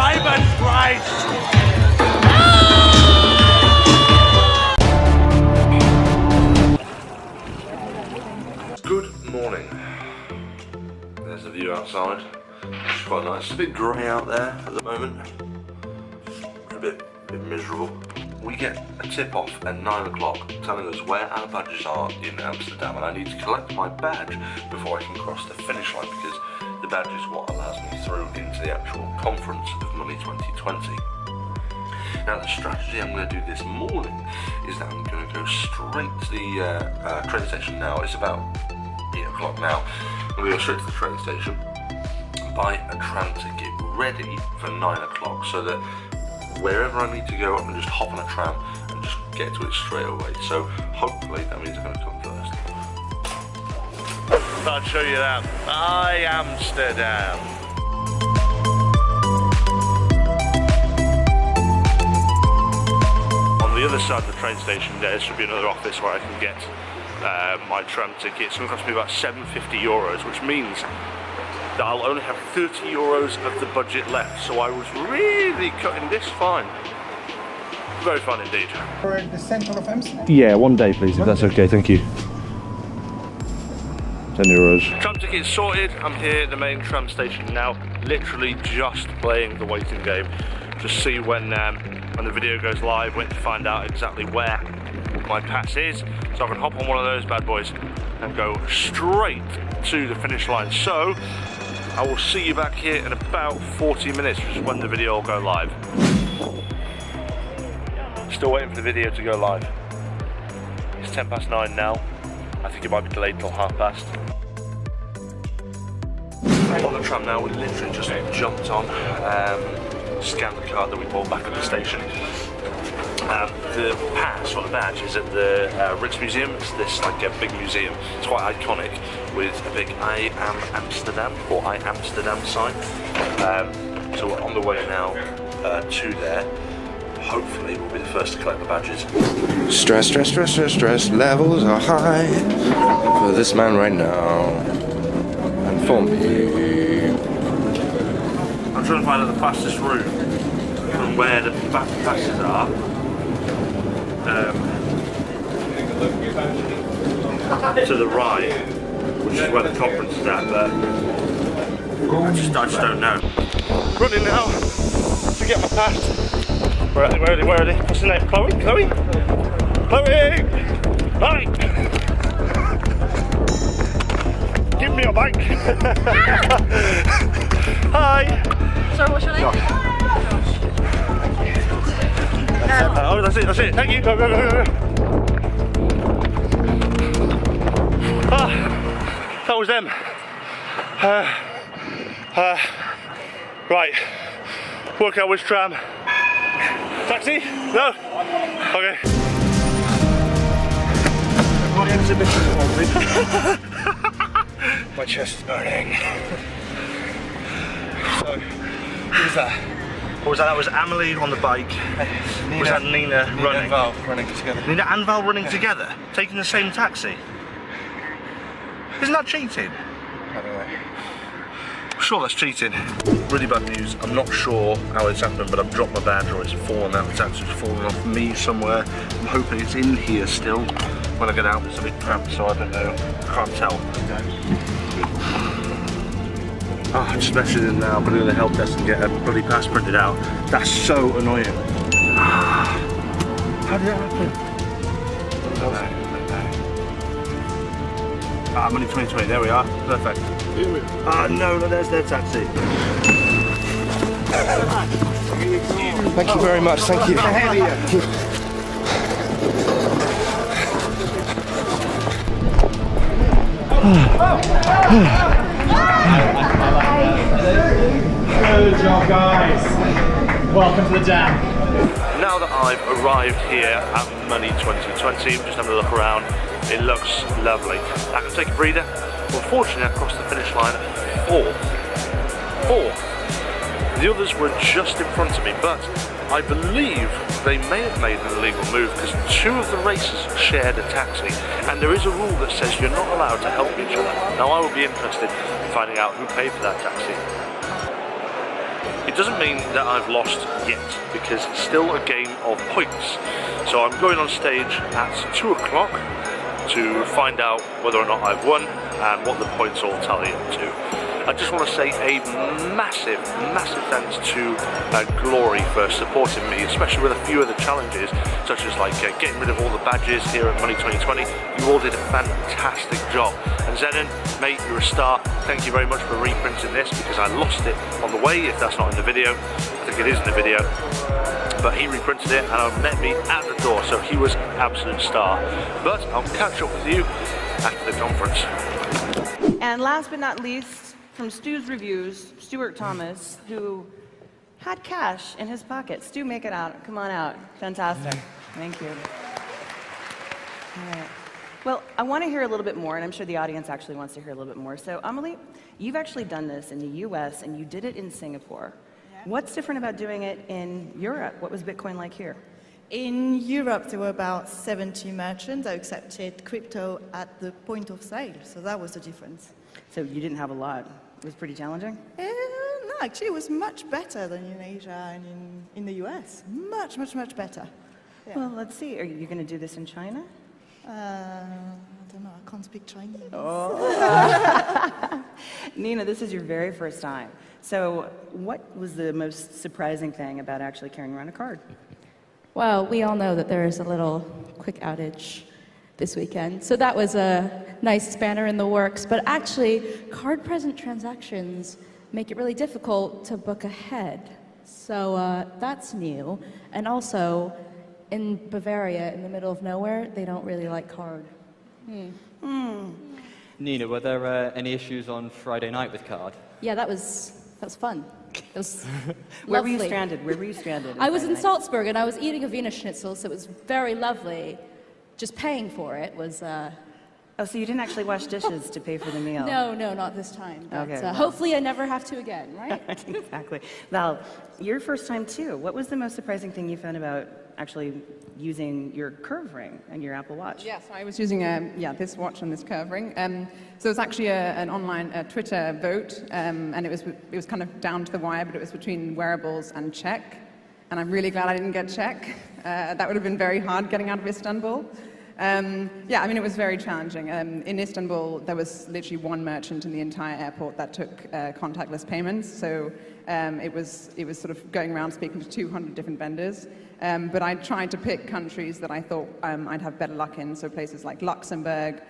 Payments, Christ! Good morning. There's the view outside. It's quite nice. It's a bit grey out there at the moment. It's a bit miserable. We get a tip off at 9 o'clock telling us where our badges are in Amsterdam, and I need to collect my badge before I can cross the finish line, because the badge is what allows me through into the actual conference of Money2020. Now the strategy I'm going to do this morning is that I'm going to go straight to the train station now. It's about 8 o'clock now. I'm going to go straight to the train station, buy a tram ticket ready for 9 o'clock so that wherever I need to go, I can just hop on a tram and just get to it straight away. So hopefully that means I'm going to come first. I'll show you that. Amsterdam. On the other side of the train station there should be another office where I can get my tram ticket. It's going to cost me about €750, which means that I'll only have €30 of the budget left, so I was really cutting this fine. Very fun indeed. For the centre of Amsterdam? Yeah, one day please, if that's okay, thank you. €10. Tram ticket sorted. I'm here at the main tram station now, literally just playing the waiting game. Just see when the video goes live, when to find out exactly where my pass is, so I can hop on one of those bad boys and go straight to the finish line. So I will see you back here in about 40 minutes, which is when the video will go live. Still waiting for the video to go live. It's 9:10 now. I think it might be delayed till past. On the tram now, we literally just jumped on, scanned the card that we bought back at the station. The pass, or the badge, is at the Rijksmuseum. It's this like a big museum. It's quite iconic, with a big I am Amsterdam or I Amsterdam sign. So we're on the way now to there. Hopefully we'll be the first to collect the badges. Stress levels are high for this man right now, and for me. I'm trying to find out the fastest route from where the passes are. To the right, which is where the conference is at, but I just don't know. Running now to get my pass. Where are they? What's the name? Chloe? Hi! Give me your bike! Hi! Sorry, what's your name? Josh. Oh, that's it. Thank you. Go. That was them. Right. Work out which tram. Taxi? No? Okay. My chest is burning. So, who's that? What was that? That was Amelie on the bike. Was that Nina running? And Val running together. Nina and Val running together? Taking the same taxi? Isn't that cheating? I don't know. Sure, that's cheating. Really bad news. I'm not sure how it's happened, but I've dropped my badge, or it's fallen out. It's actually fallen off me somewhere. I'm hoping it's in here still. When I get out, it's a bit cramped, so I don't know. I can't tell. Oh, I'm just messaging in now, putting in the help desk and get a bloody pass printed out. That's so annoying. How did that happen? I don't know. Money2020, there we are. Perfect. No, there's their taxi. Thank you very much, thank you. Good job, guys. Welcome to the jam. Now that I've arrived here at Money2020, just having a look around, it looks lovely. I can take a breather. Unfortunately, I crossed the finish line at fourth. The others were just in front of me, but I believe they may have made an illegal move because two of the racers shared a taxi, and there is a rule that says you're not allowed to help each other. Now I would be interested in finding out who paid for that taxi. It doesn't mean that I've lost yet, because it's still a game of points. So I'm going on stage at 2 o'clock to find out whether or not I've won and what the points all tally up to. I just want to say a massive, massive thanks to Glory for supporting me, especially with a few of the challenges, such as like getting rid of all the badges here at Money 2020. You all did a fantastic job. And Zenon, mate, you're a star. Thank you very much for reprinting this, because I lost it on the way, if that's not in the video. I think it is in the video. But he reprinted it and met me at the door, so he was an absolute star. But I'll catch up with you after the conference. And last but not least, from Stu's reviews, Stuart Thomas, who had cash in his pocket. Stu, make it out. Come on out. Fantastic. Thank you. All right. Well, I want to hear a little bit more, and I'm sure the audience actually wants to hear a little bit more. So, Amelie, you've actually done this in the US, and you did it in Singapore. Yeah. What's different about doing it in Europe? What was Bitcoin like here? In Europe, there were about 70 merchants that accepted crypto at the point of sale, so that was the difference. So you didn't have a lot. It was pretty challenging? No, actually, it was much better than in Asia and in the US. Much, much, much better. Yeah. Well, let's see. Are you going to do this in China? I don't know. I can't speak Chinese. Oh. Nina, this is your very first time. So what was the most surprising thing about actually carrying around a card? Well, we all know that there is a little quick outage this weekend, so that was a nice spanner in the works. But actually, card-present transactions make it really difficult to book ahead. So that's new. And also, in Bavaria, in the middle of nowhere, they don't really like card. Nina, were there any issues on Friday night with card? Yeah, that was fun. It was Where were you lovely. stranded? Where were you stranded? I was in Salzburg, and I was eating a Wiener Schnitzel, so it was very lovely. Just paying for it was... Oh, so you didn't actually wash dishes to pay for the meal? No, not this time. But, Okay, well. hopefully I never have to again, right? Exactly. Val, your first time too. What was the most surprising thing you found about actually using your curve ring and your Apple Watch? Yes, I was using this watch and this curve ring. So it was actually an online Twitter vote, and it was kind of down to the wire, but it was between wearables and check. And I'm really glad I didn't get check. That would have been very hard getting out of Istanbul. Yeah, I mean, it was very challenging. In Istanbul, there was literally one merchant in the entire airport that took contactless payments. So it was sort of going around speaking to 200 different vendors. But I tried to pick countries that I thought I'd have better luck in. So places like Luxembourg,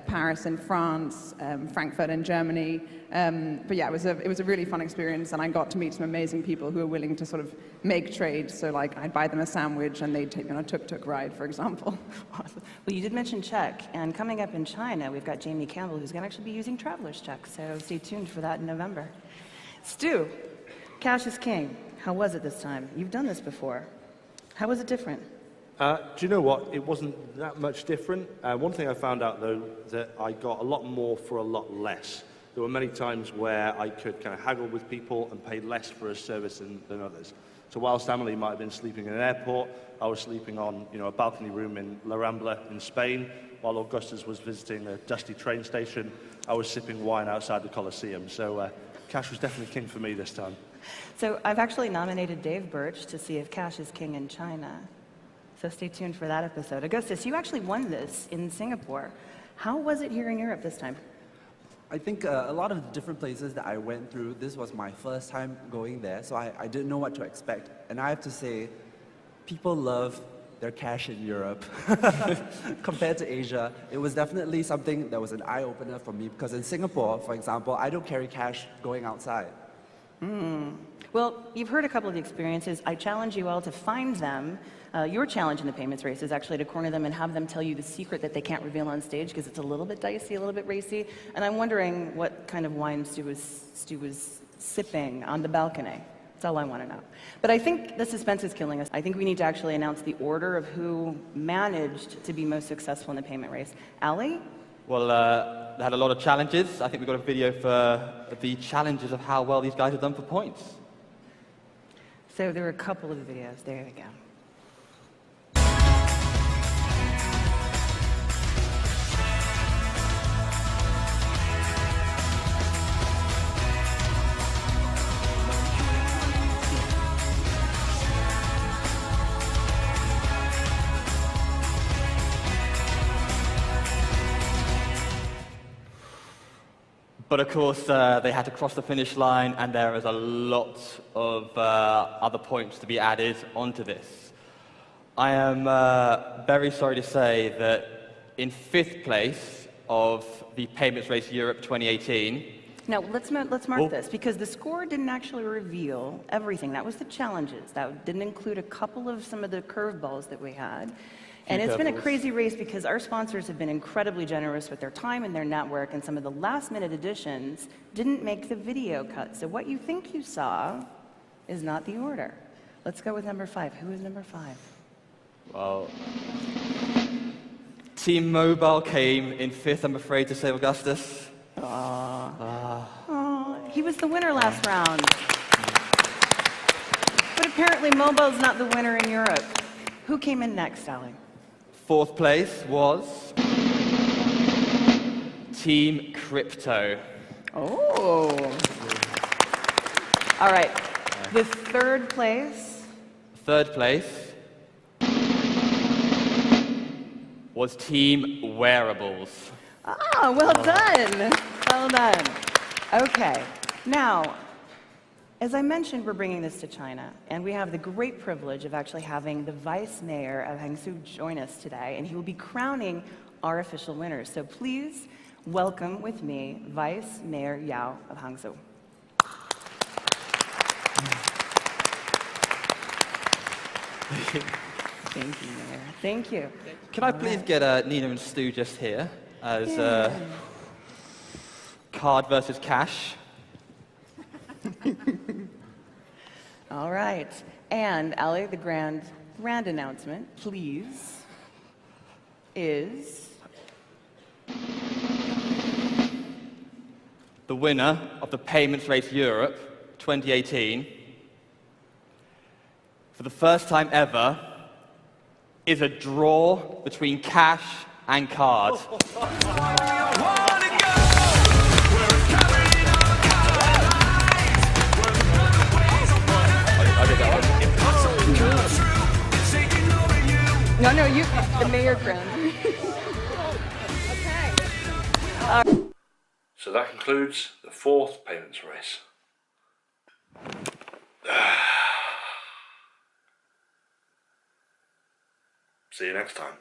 Paris in France, Frankfurt in Germany. But yeah, it was a really fun experience, and I got to meet some amazing people who were willing to sort of make trades. So like, I'd buy them a sandwich, and they'd take me on a tuk-tuk ride, for example. Awesome. Well, you did mention check, and coming up in China, we've got Jamie Campbell, who's going to actually be using traveler's check. So stay tuned for that in November. Stu, cash is king. How was it this time? You've done this before. How was it different? Do you know what? It wasn't that much different. One thing I found out, though, that I got a lot more for a lot less. There were many times where I could kind of haggle with people and pay less for a service than others. So whilst Emily might have been sleeping in an airport, I was sleeping on a balcony room in La Rambla in Spain. While Augustus was visiting a dusty train station, I was sipping wine outside the Colosseum. So cash was definitely king for me this time. So I've actually nominated Dave Birch to see if cash is king in China. So stay tuned for that episode. Augustus, you actually won this in Singapore. How was it here in Europe this time? I think a lot of the different places that I went through, this was my first time going there, so I didn't know what to expect. And I have to say, people love their cash in Europe. Compared to Asia, it was definitely something that was an eye-opener for me, because in Singapore, for example, I don't carry cash going outside. Well, you've heard a couple of the experiences. I challenge you all to find them. Your challenge in the payments race is actually to corner them and have them tell you the secret that they can't reveal on stage, because it's a little bit dicey, a little bit racy. And I'm wondering what kind of wine Stu was sipping on the balcony. That's all I want to know. But I think the suspense is killing us. I think we need to actually announce the order of who managed to be most successful in the payment race. Ali? Well, they had a lot of challenges. I think we've got a video for the challenges of how well these guys have done for points. So there were a couple of videos. There we go. But of course, they had to cross the finish line, and there is a lot of other points to be added onto this. I am very sorry to say that in 5th place of the Payments Race Europe 2018. Now, let's mark this, because the score didn't actually reveal everything. That was the challenges. That didn't include a couple of some of the curveballs that we had. And it's been a crazy race because our sponsors have been incredibly generous with their time and their network, and some of the last-minute additions didn't make the video cut. So what you think you saw is not the order. Let's go with number 5. Who is number 5? Well, Team Mobile came in 5th, I'm afraid to say, Augustus. He was the winner last round. But apparently Mobile's not the winner in Europe. Who came in next, Ali? 4th place was Team Crypto. Oh. All right. The 3rd place? 3rd place was Team Wearables. Ah, well done. Well done. Okay. Now, as I mentioned, we're bringing this to China, and we have the great privilege of actually having the Vice Mayor of Hangzhou join us today, and he will be crowning our official winners. So please welcome with me Vice Mayor Yao of Hangzhou. Thank you, Mayor. Thank you. Can I please get Nina and Stu just here as card versus cash? All right. And, Ali, the grand announcement, please, is... The winner of the Payments Race Europe 2018, for the first time ever, is a draw between cash and card. No, you, the mayor crown. Okay. So that concludes the 4th payments race. See you next time.